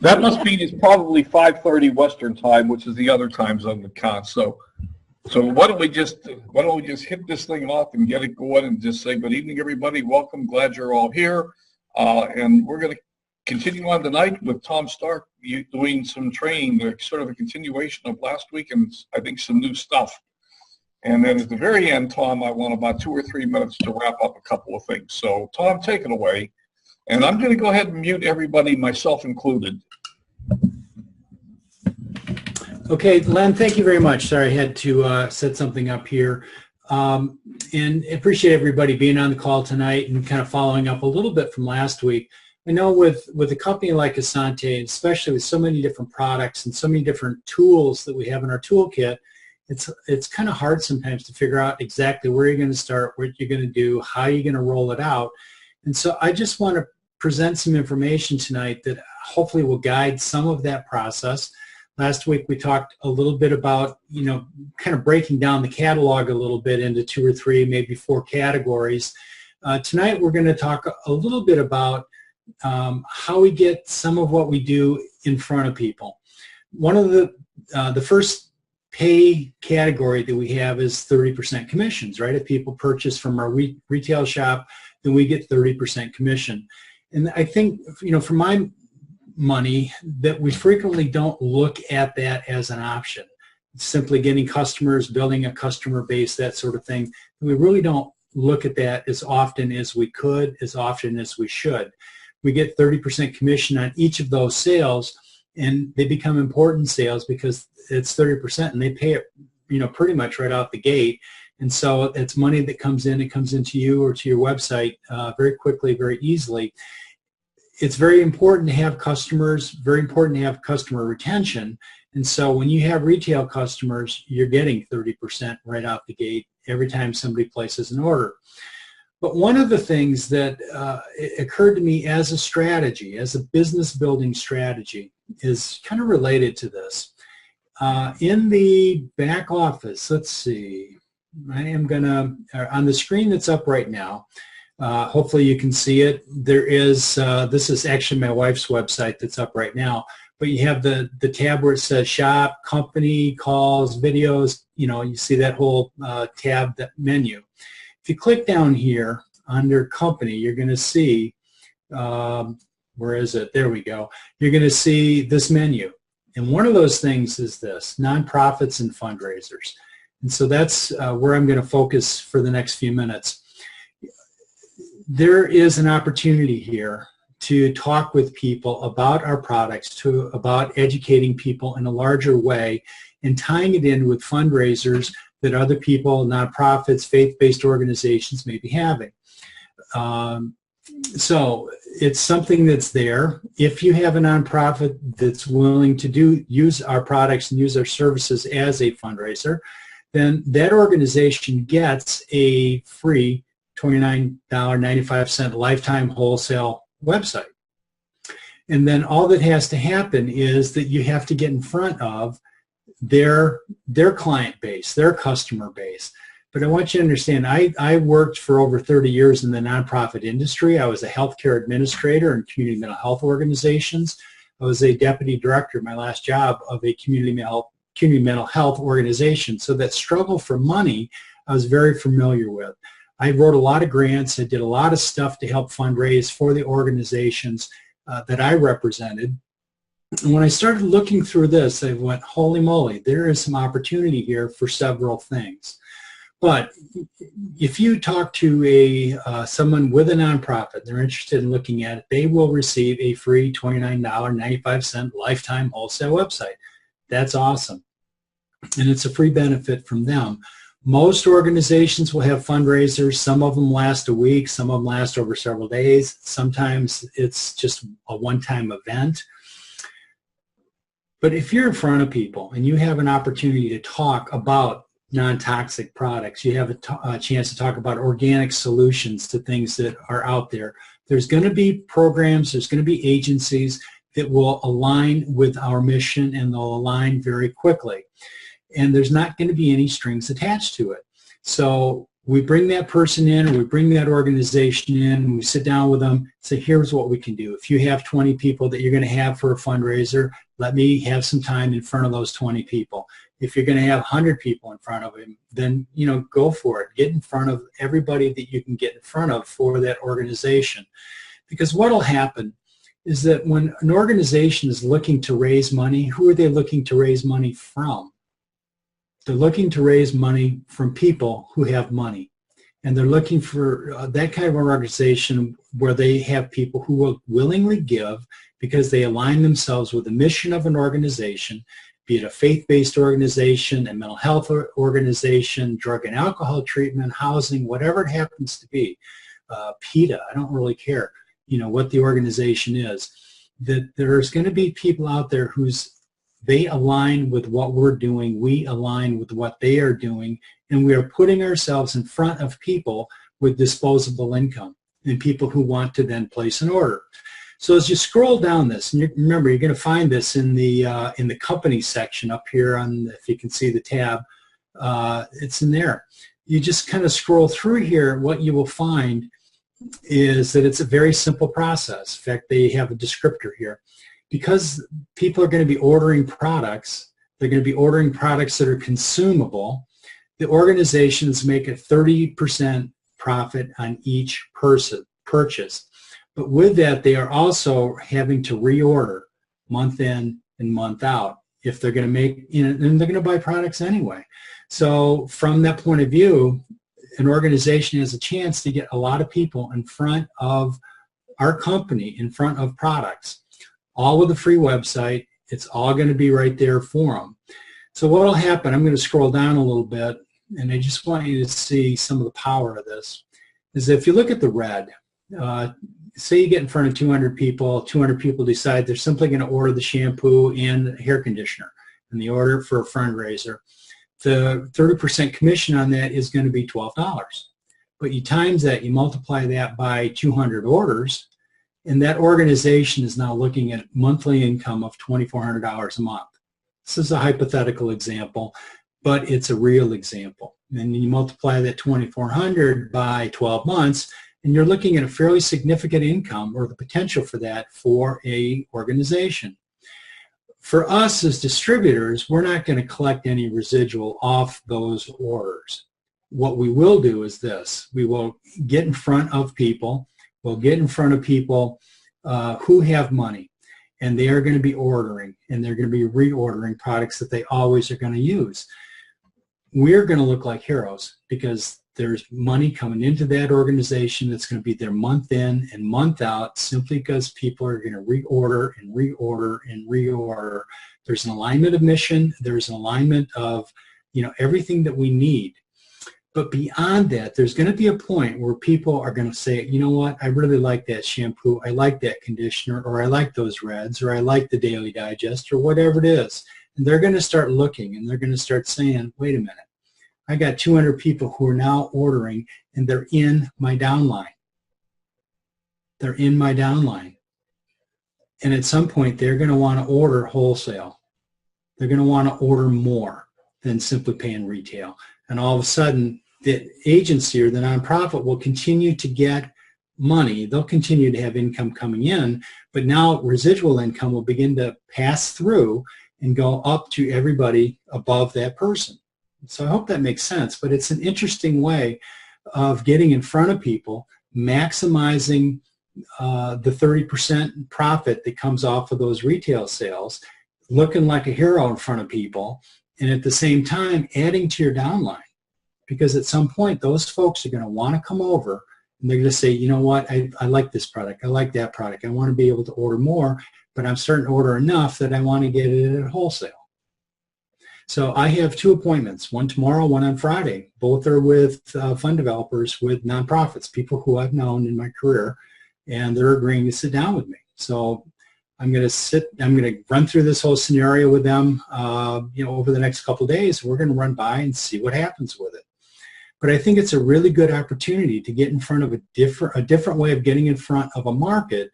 That must mean it's probably 5:30 Western time, which is the other time zone that counts. So why don't we just hit this thing off and get it going and just say good evening, everybody. Welcome. Glad you're all here. And we're going to continue on tonight with Tom Stark doing some training, sort of a continuation of last week, and I think some new stuff. And then at the very end, Tom, I want about 2 or 3 minutes to wrap up a couple of things. So Tom, take it away. And I'm going to go ahead and mute everybody, myself included. Okay, Len, thank you very much. Sorry, I had to set something up here. And appreciate everybody being on the call tonight and kind of following up a little bit from last week. I know with a company like Essante, especially with so many different products and so many different tools that we have in our toolkit, it's kind of hard sometimes to figure out exactly where you're going to start, what you're going to do, how you're going to roll it out. And so I just want to present some information tonight that hopefully will guide some of that process. Last week we talked a little bit about, kind of breaking down the catalog a little bit into 2 or 3, maybe 4 categories. Tonight we're going to talk a little bit about how we get some of what we do in front of people. One of the first pay category that we have is 30% commissions, right? If people purchase from our retail shop, then we get 30% commission. And I think, for my money, that we frequently don't look at that as an option. It's simply getting customers, building a customer base, that sort of thing. We really don't look at that as often as we could, as often as we should. We get 30% commission on each of those sales, and they become important sales because it's 30% and they pay it, pretty much right out the gate. And so it's money that comes in, it comes into you or to your website very quickly, very easily. It's very important to have customers, very important to have customer retention. And so when you have retail customers, you're getting 30% right out the gate every time somebody places an order. But one of the things that occurred to me as a strategy, as a business building strategy, is kind of related to this. In the back office, let's see, I am going to, on the screen that's up right now, hopefully you can see it. There is, this is actually my wife's website that's up right now, but you have the tab where it says shop, company, calls, videos, you see that whole tab, that menu. If you click down here under company, you're going to see, where is it? There we go. You're going to see this menu. And one of those things is this, nonprofits and fundraisers. And so that's where I'm going to focus for the next few minutes. There is an opportunity here to talk with people about our products, about educating people in a larger way and tying it in with fundraisers that other people, nonprofits, faith-based organizations may be having. So it's something that's there. If you have a nonprofit that's willing to use our products and use our services as a fundraiser, then that organization gets a free $29.95 lifetime wholesale website. And then all that has to happen is that you have to get in front of their client base, their customer base. But I want you to understand, I worked for over 30 years in the nonprofit industry. I was a healthcare administrator in community mental health organizations. I was a deputy director, my last job, of a community mental health organization. So that struggle for money, I was very familiar with. I wrote a lot of grants. I did a lot of stuff to help fundraise for the organizations that I represented. And when I started looking through this, I went, holy moly, there is some opportunity here for several things. But if you talk to someone with a nonprofit, they're interested in looking at it, they will receive a free $29.95 lifetime wholesale website. That's awesome. And it's a free benefit from them. Most organizations will have fundraisers. Some of them last a week. Some of them last over several days. Sometimes it's just a one-time event. But if you're in front of people and you have an opportunity to talk about non-toxic products, you have a chance to talk about organic solutions to things that are out there, there's going to be programs, there's going to be agencies that will align with our mission, and they'll align very quickly. And there's not going to be any strings attached to it. So We bring that person in, or we bring that organization in, and we sit down with them and say, here's what we can do. If you have 20 people that you're going to have for a fundraiser, let me have some time in front of those 20 people. If you're going to have 100 people in front of him, then, go for it. Get in front of everybody that you can get in front of for that organization. Because what will happen is that when an organization is looking to raise money, who are they looking to raise money from? They're looking to raise money from people who have money. And they're looking for that kind of an organization where they have people who will willingly give because they align themselves with the mission of an organization, be it a faith-based organization, a mental health organization, drug and alcohol treatment, housing, whatever it happens to be. PETA, I don't really care, what the organization is. That there's going to be people out there they align with what we're doing, we align with what they are doing, and we are putting ourselves in front of people with disposable income and people who want to then place an order. So as you scroll down this, and remember, you're going to find this in the company section up here if you can see the tab, it's in there. You just kind of scroll through here. What you will find is that it's a very simple process. In fact, they have a descriptor here. Because people are going to be ordering products, they're going to be ordering products that are consumable, the organizations make a 30% profit on each purchase. But with that, they are also having to reorder month in and month out if they're going to make, and they're going to buy products anyway. So from that point of view, an organization has a chance to get a lot of people in front of our company, in front of products, all with a free website. It's all going to be right there for them. So what will happen, I'm going to scroll down a little bit, and I just want you to see some of the power of this, is if you look at the red, say you get in front of 200 people decide they're simply going to order the shampoo and hair conditioner, and they order it for a fundraiser. The 30% commission on that is going to be $12. But you times that, you multiply that by 200 orders, and that organization is now looking at monthly income of $2,400 a month. This is a hypothetical example, but it's a real example. And you multiply that 2,400 by 12 months, and you're looking at a fairly significant income, or the potential for that, for a organization. For us as distributors, we're not going to collect any residual off those orders. What we will do is this. We will get in front of people. We'll get in front of people who have money, and they are going to be ordering, and they're going to be reordering products that they always are going to use. We're going to look like heroes because there's money coming into that organization that's going to be there month in and month out, simply because people are going to reorder and reorder and reorder. There's an alignment of mission. There's an alignment of everything that we need. But beyond that, there's going to be a point where people are going to say, you know what, I really like that shampoo, I like that conditioner, or I like those reds, or I like the Daily Digest, or whatever it is. And they're going to start looking, and they're going to start saying, wait a minute, I got 200 people who are now ordering, and they're in my downline. They're in my downline. And at some point, they're going to want to order wholesale. They're going to want to order more than simply paying retail. And all of a sudden, the agency or the nonprofit will continue to get money. They'll continue to have income coming in, but now residual income will begin to pass through and go up to everybody above that person. So I hope that makes sense, but it's an interesting way of getting in front of people, maximizing the 30% profit that comes off of those retail sales, looking like a hero in front of people, and at the same time adding to your downline. Because at some point, those folks are going to want to come over, and they're going to say, you know what, I like this product, I like that product, I want to be able to order more, but I'm starting to order enough that I want to get it at wholesale. So I have 2 appointments, one tomorrow, one on Friday. Both are with fund developers, with nonprofits, people who I've known in my career, and they're agreeing to sit down with me. So I'm going to run through this whole scenario with them, over the next couple of days. We're going to run by and see what happens with it. But I think it's a really good opportunity to get in front of a different way of getting in front of a market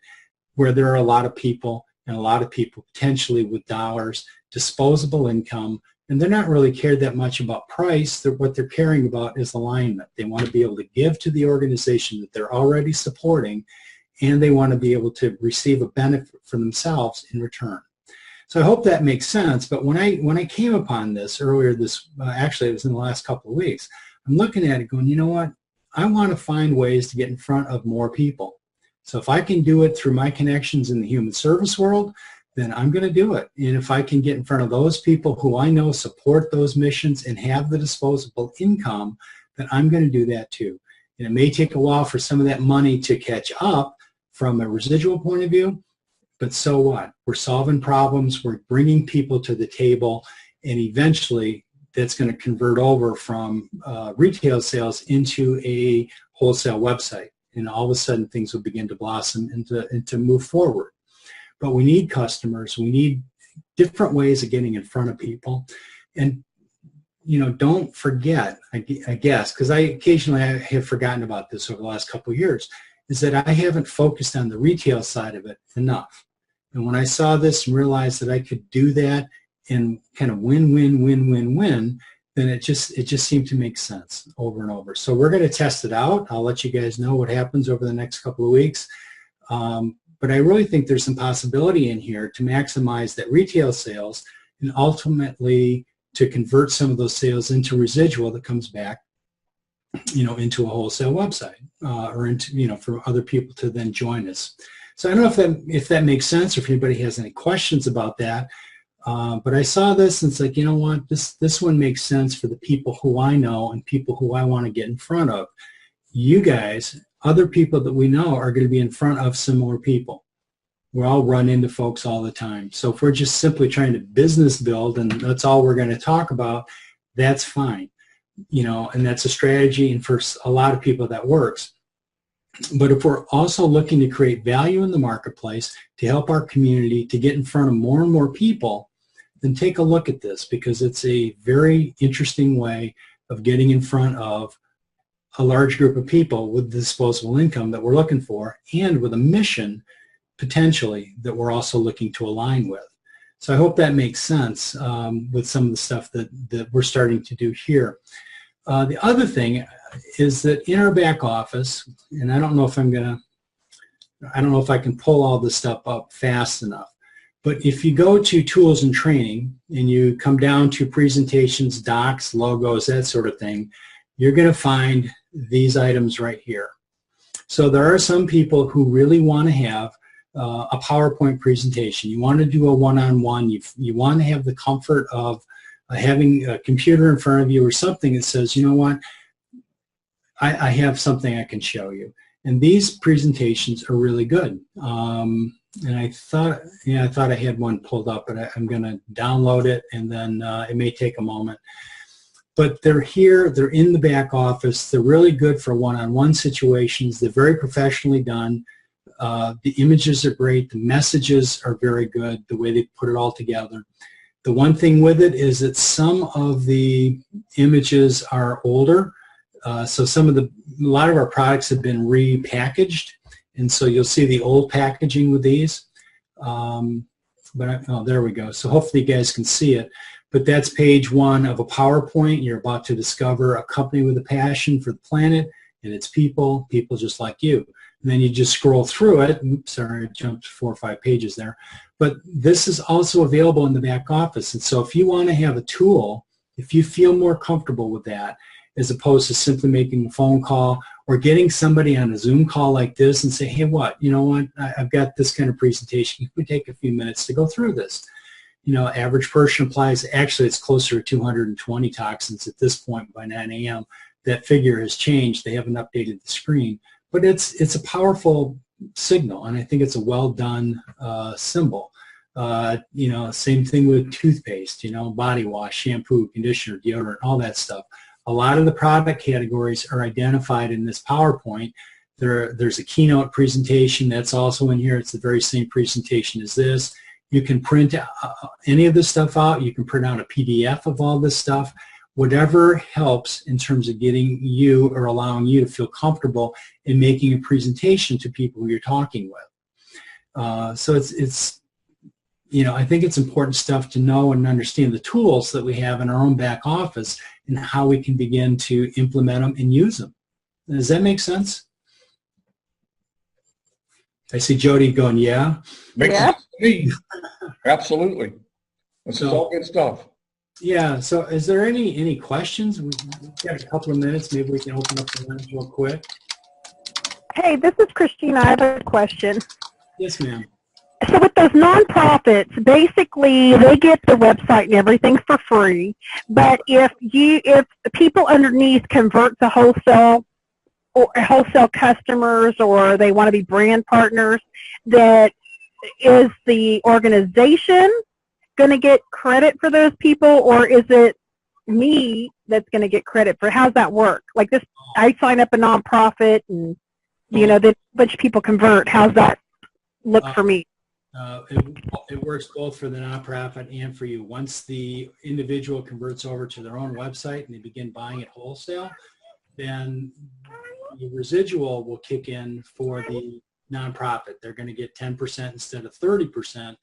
where there are a lot of people, and a lot of people potentially with dollars, disposable income, and they're not really cared that much about price. What they're caring about is alignment. They want to be able to give to the organization that they're already supporting, and they want to be able to receive a benefit for themselves in return. So I hope that makes sense. But when I came upon this earlier actually it was in the last couple of weeks, I'm looking at it going, you know what? I want to find ways to get in front of more people. So if I can do it through my connections in the human service world, then I'm going to do it. And if I can get in front of those people who I know support those missions and have the disposable income, then I'm going to do that too. And it may take a while for some of that money to catch up from a residual point of view, but so what? We're solving problems, we're bringing people to the table, and eventually that's going to convert over from retail sales into a wholesale website. And all of a sudden things will begin to blossom and to move forward. But we need customers. We need different ways of getting in front of people. And, don't forget, I guess, because occasionally I have forgotten about this over the last couple of years, is that I haven't focused on the retail side of it enough. And when I saw this and realized that I could do that and kind of win, then it just seemed to make sense over and over. So we're going to test it out. I'll let you guys know what happens over the next couple of weeks. But I really think there's some possibility in here to maximize that retail sales and ultimately to convert some of those sales into residual that comes back, into a wholesale website or into, for other people to then join us. So I don't know if that makes sense or if anybody has any questions about that. But I saw this and it's like, you know what, this one makes sense for the people who I know and people who I want to get in front of. You guys, other people that we know are going to be in front of similar people. We all run into folks all the time. So if we're just simply trying to business build and that's all we're going to talk about, that's fine. And that's a strategy, and for a lot of people that works. But if we're also looking to create value in the marketplace, to help our community, to get in front of more and more people, then take a look at this, because it's a very interesting way of getting in front of a large group of people with disposable income that we're looking for, and with a mission potentially that we're also looking to align with. So I hope that makes sense with some of the stuff that we're starting to do here. The other thing is that in our back office, and I don't know if I can pull all this stuff up fast enough, but if you go to tools and training and you come down to presentations, docs, logos, that sort of thing, you're going to find these items right here. So there are some people who really want to have a PowerPoint presentation. You want to do a one-on-one. You want to have the comfort of having a computer in front of you or something that says, you know what, I have something I can show you. And these presentations are really good. And I thought I had one pulled up, but I'm going to download it, and then it may take a moment. But they're here, they're in the back office, they're really good for one-on-one situations, they're very professionally done. The images are great, the messages are very good, the way they put it all together. The one thing with it is that some of the images are older, so a lot of our products have been repackaged, and so you'll see the old packaging with these. There we go. So hopefully you guys can see it. But that's page 1 of a PowerPoint. You're about to discover a company with a passion for the planet and its people just like you. And then you just scroll through it. Oops, sorry, I jumped 4 or 5 pages there. But this is also available in the back office. And so if you want to have a tool, if you feel more comfortable with that, as opposed to simply making a phone call or getting somebody on a Zoom call like this and say, hey, you know what, I've got this kind of presentation. It would take a few minutes to go through this. Average person applies, actually it's closer to 220 toxins at this point by 9 a.m. That figure has changed. They haven't updated the screen. But it's a powerful signal, and I think it's a well-done symbol. Same thing with toothpaste, body wash, shampoo, conditioner, deodorant, all that stuff. A lot of the product categories are identified in this PowerPoint. There's a keynote presentation that's also in here. It's the very same presentation as this. You can print any of this stuff out. You can print out a PDF of all this stuff. Whatever helps in terms of getting you or allowing you to feel comfortable in making a presentation to people who you're talking with. So I think it's important stuff to know and understand the tools that we have in our own back office and how we can begin to implement them and use them. Does that make sense? I see Jody going, yeah. Makes sense to me. Absolutely. This is all good stuff. Yeah. So is there any questions? We've got a couple of minutes. Maybe we can open up the lines real quick. Hey, this is Christine. I have a question. Yes, ma'am. So with those nonprofits, basically they get the website and everything for free. But if people underneath convert to wholesale customers, or they want to be brand partners, that is the organization going to get credit for those people, or is it me that's going to get credit for? How's that work? Like this, I sign up a nonprofit, and then a bunch of people convert. How's that look for me? It works both for the nonprofit and for you. Once the individual converts over to their own website and they begin buying at wholesale, then the residual will kick in for the nonprofit. They're going to get 10% instead of 30%.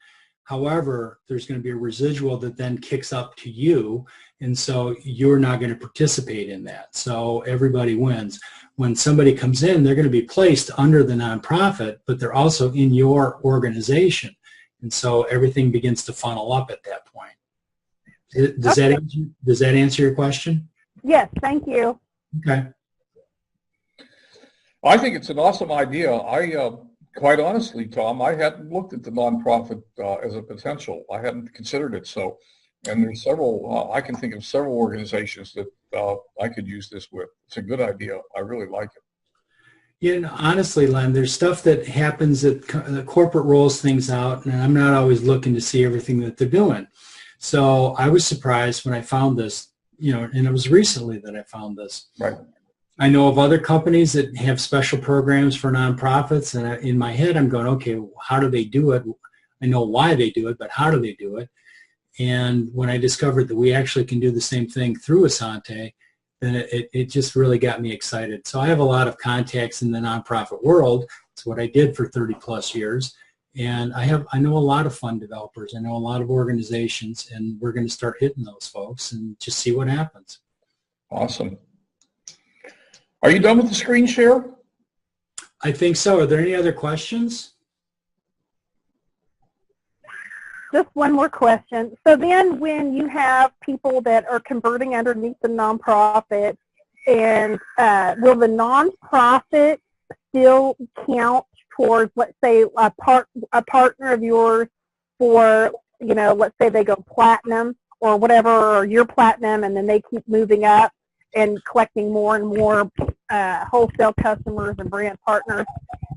However, there's going to be a residual that then kicks up to you, and so you're not going to participate in that. So everybody wins. When somebody comes in, they're going to be placed under the nonprofit, but they're also in your organization, and so everything begins to funnel up at that point. Does that answer your question? Yes, thank you. Okay. I think it's an awesome idea. Quite honestly, Tom, I hadn't looked at the nonprofit as a potential. I hadn't considered it. So, and there's several, I can think of several organizations that I could use this with. It's a good idea. I really like it. Yeah, and honestly, Len, there's stuff that happens that the corporate rolls things out, and I'm not always looking to see everything that they're doing. So I was surprised when I found this, and it was recently that I found this. Right. I know of other companies that have special programs for nonprofits, and in my head I'm going, okay, how do they do it? I know why they do it, but how do they do it? And when I discovered that we actually can do the same thing through Essante, then it just really got me excited. So I have a lot of contacts in the nonprofit world. It's what I did for 30 plus years. And I know a lot of fund developers. I know a lot of organizations, and we're going to start hitting those folks and just see what happens. Awesome. Are you done with the screen share? I think so. Are there any other questions? Just one more question. So then when you have people that are converting underneath the nonprofit, and will the nonprofit still count towards, let's say, a partner of yours for, let's say they go platinum or whatever, or you're platinum, and then they keep moving up and collecting more and more wholesale customers and brand partners,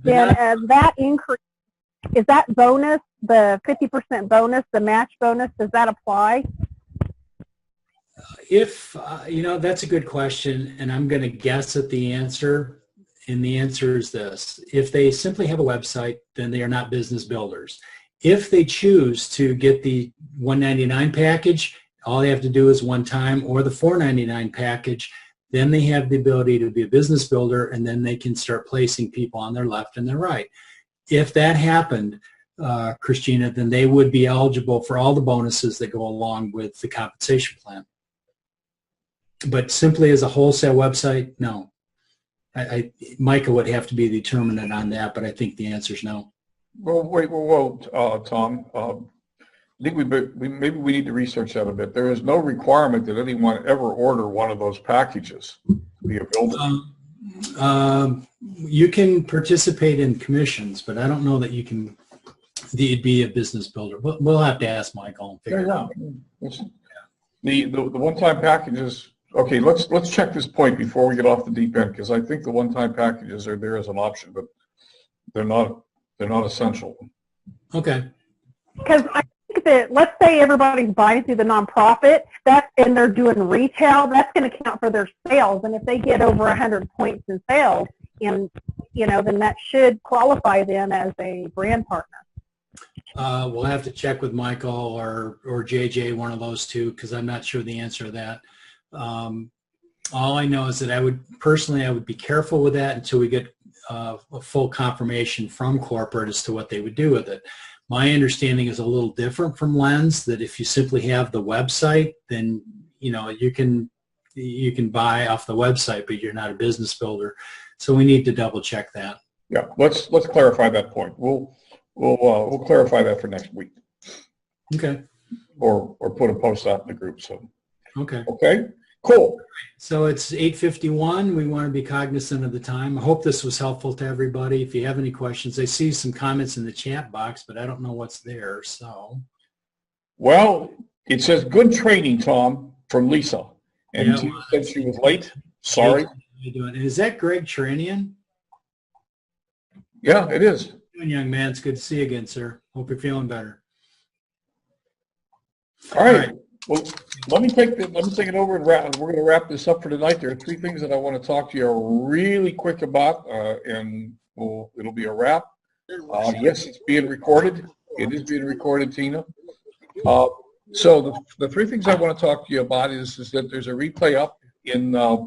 then as that increase, is that bonus, the 50% bonus, the match bonus, does that apply? If, that's a good question, and I'm going to guess at the answer, and the answer is this. If they simply have a website, then they are not business builders. If they choose to get the $199 package, all they have to do is one time, or the $499 package, then they have the ability to be a business builder, and then they can start placing people on their left and their right. If that happened, Christina, then they would be eligible for all the bonuses that go along with the compensation plan. But simply as a wholesale website, no. Micah would have to be the determinant on that, but I think the answer is no. Well, wait, Tom. I think maybe we need to research that a bit. There is no requirement that anyone ever order one of those packages to be a builder. You can participate in commissions, but I don't know that you can be a business builder. We'll have to ask Michael and figure it out. The one-time packages. Okay, let's check this point before we get off the deep end, because I think the one-time packages are there as an option, but they're not essential. Okay. Because I think that, let's say everybody's buying through the nonprofit, and they're doing retail, that's going to count for their sales. And if they get over 100 points in sales, then that should qualify them as a brand partner. We'll have to check with Michael or JJ, one of those two, because I'm not sure the answer to that. All I know is that I would be careful with that until we get a full confirmation from corporate as to what they would do with it. My understanding is a little different from Len's, that if you simply have the website, then you can buy off the website, but you're not a business builder. So we need to double check that. Yeah, let's clarify that point. We'll clarify that for next week. Okay. Or put a post out in the group. So. Okay. Okay. Cool. So it's 8:51. We want to be cognizant of the time. I hope this was helpful to everybody. If you have any questions, I see some comments in the chat box, but I don't know what's there. So. Well, it says good training, Tom, from Lisa. And Yeah, Tina said she was late. Sorry. How you doing? Is that Greg Tranian? Yeah, it is. How you doing, young man? It's good to see you again, sir. Hope you're feeling better. All right. Well, let me take it over and we're going to wrap this up for tonight. There are 3 things that I want to talk to you really quick about, and it'll be a wrap. Yes, it's being recorded. It is being recorded, Tina. So the 3 things I want to talk to you about is that there's a replay up in our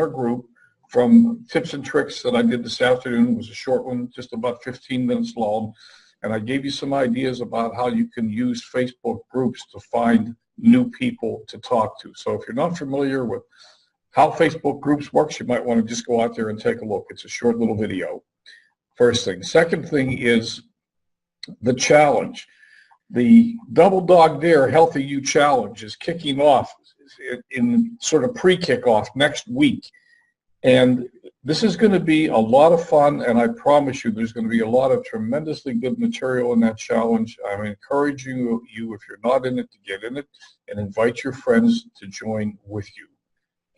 group from tips and tricks that I did this afternoon. It was a short one, just about 15 minutes long. And I gave you some ideas about how you can use Facebook groups to find new people to talk to. So if you're not familiar with how Facebook groups works, you might want to just go out there and take a look. It's a short little video. First thing. Second thing is the challenge. The Double Dog Dare Healthy You Challenge is kicking off in sort of pre-kickoff next week. And this is going to be a lot of fun, and I promise you there's going to be a lot of tremendously good material in that challenge. I'm encouraging you, if you're not in it, to get in it and invite your friends to join with you.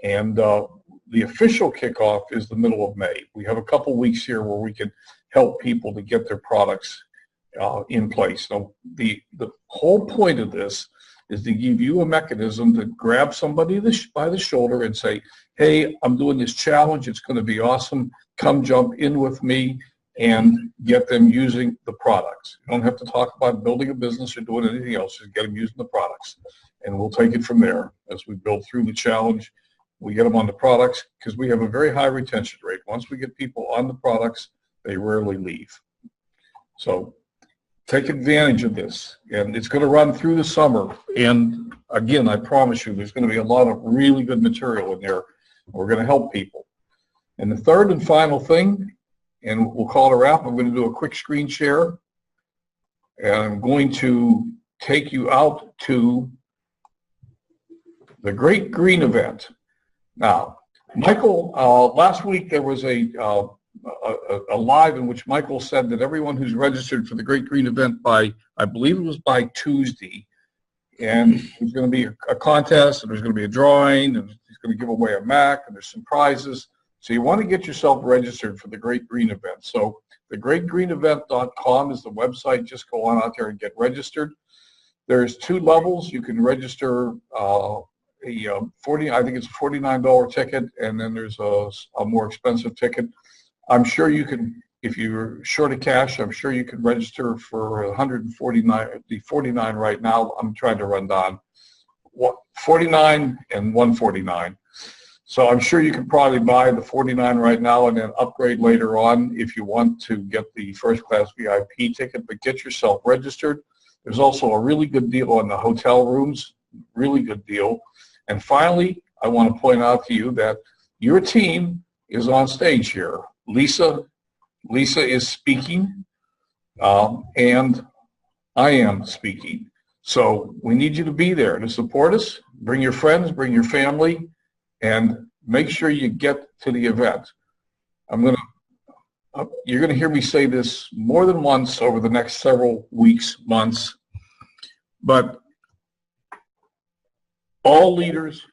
And the official kickoff is the middle of May. We have a couple weeks here where we can help people to get their products in place. So the whole point of this is to give you a mechanism to grab somebody by the shoulder and say, hey, I'm doing this challenge. It's going to be awesome. Come jump in with me and get them using the products. You don't have to talk about building a business or doing anything else. Just get them using the products. And we'll take it from there as we build through the challenge. We get them on the products because we have a very high retention rate. Once we get people on the products, they rarely leave. So take advantage of this, and it's going to run through the summer. And again, I promise you, there's going to be a lot of really good material in there. We're going to help people. And the third and final thing, and we'll call it a wrap, I'm going to do a quick screen share, and I'm going to take you out to the Great Green Event. Now, Michael, last week there was a live in which Michael said that everyone who's registered for the Great Green Event by, I believe it was by Tuesday, and there's going to be a contest, and there's going to be a drawing, and he's going to give away a Mac, and there's some prizes. So you want to get yourself registered for the Great Green Event. So thegreatgreenevent.com is the website. Just go on out there and get registered. There's 2 levels. You can register I think it's a $49 ticket, and then there's a more expensive ticket. I'm sure you can, if you're short of cash, I'm sure you can register for $149, the $49 right now. I'm trying to run down $49 and $149. So I'm sure you can probably buy the $49 right now and then upgrade later on if you want to get the first class VIP ticket, but get yourself registered. There's also a really good deal on the hotel rooms, really good deal. And finally, I want to point out to you that your team is on stage here. Lisa is speaking, and I am speaking. So we need you to be there to support us. Bring your friends, bring your family, and make sure you get to the event. You're going to hear me say this more than once over the next several weeks, months, but all leaders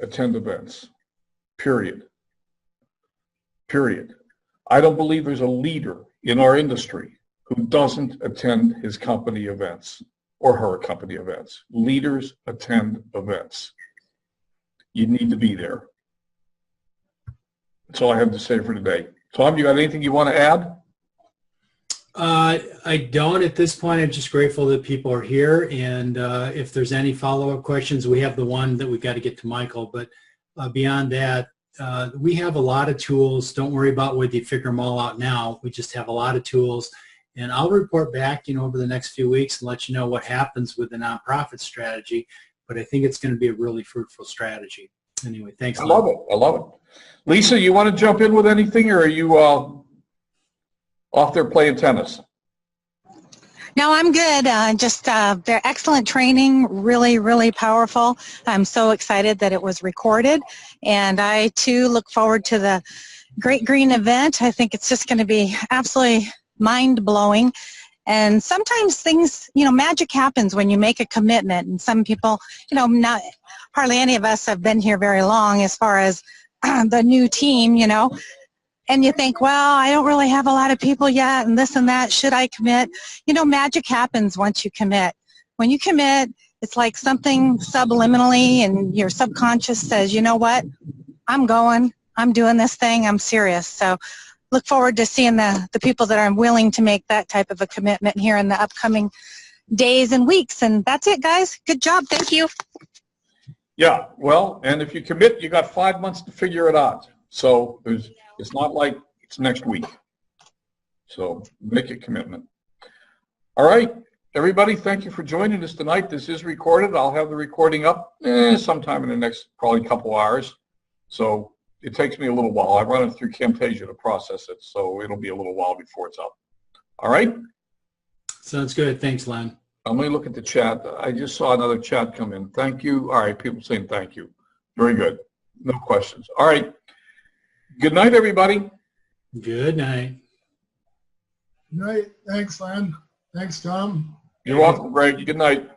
attend events, period. Period. I don't believe there's a leader in our industry who doesn't attend his company events or her company events. Leaders attend events. You need to be there. That's all I have to say for today. Tom, you got anything you want to add? I don't at this point. I'm just grateful that people are here, and if there's any follow-up questions, we have the one that we've got to get to Michael, but beyond that, we have a lot of tools. Don't worry about whether you figure them all out now. We just have a lot of tools, And I'll report back, over the next few weeks and let you know what happens with the nonprofit strategy. But I think it's going to be a really fruitful strategy. Anyway, thanks. I love it. I love it. Lisa, you want to jump in with anything, or are you off there playing tennis? No, I'm good. They're excellent training, really, really powerful. I'm so excited that it was recorded. And I, too, look forward to the Great Green event. I think it's just going to be absolutely mind-blowing. And sometimes things, magic happens when you make a commitment. And some people, not hardly any of us have been here very long as far as the new team, and you think, well, I don't really have a lot of people yet and this and that. Should I commit? Magic happens once you commit. When you commit, it's like something subliminally and your subconscious says, you know what? I'm going. I'm doing this thing. I'm serious. So look forward to seeing the people that are willing to make that type of a commitment here in the upcoming days and weeks. And that's it, guys. Good job. Thank you. Yeah, well, and if you commit, you got 5 months to figure it out. So it's not like it's next week. So make a commitment. All right, everybody, thank you for joining us tonight. This is recorded. I'll have the recording up sometime in the next probably couple hours. So it takes me a little while. I run it through Camtasia to process it, so it'll be a little while before it's up. All right? Sounds good. Thanks, Len. Let me look at the chat. I just saw another chat come in. Thank you. All right, people saying thank you. Very good. No questions. All right. Good night, everybody. Good night. Good night. Thanks, Len. Thanks, Tom. You're welcome, Greg. Good night.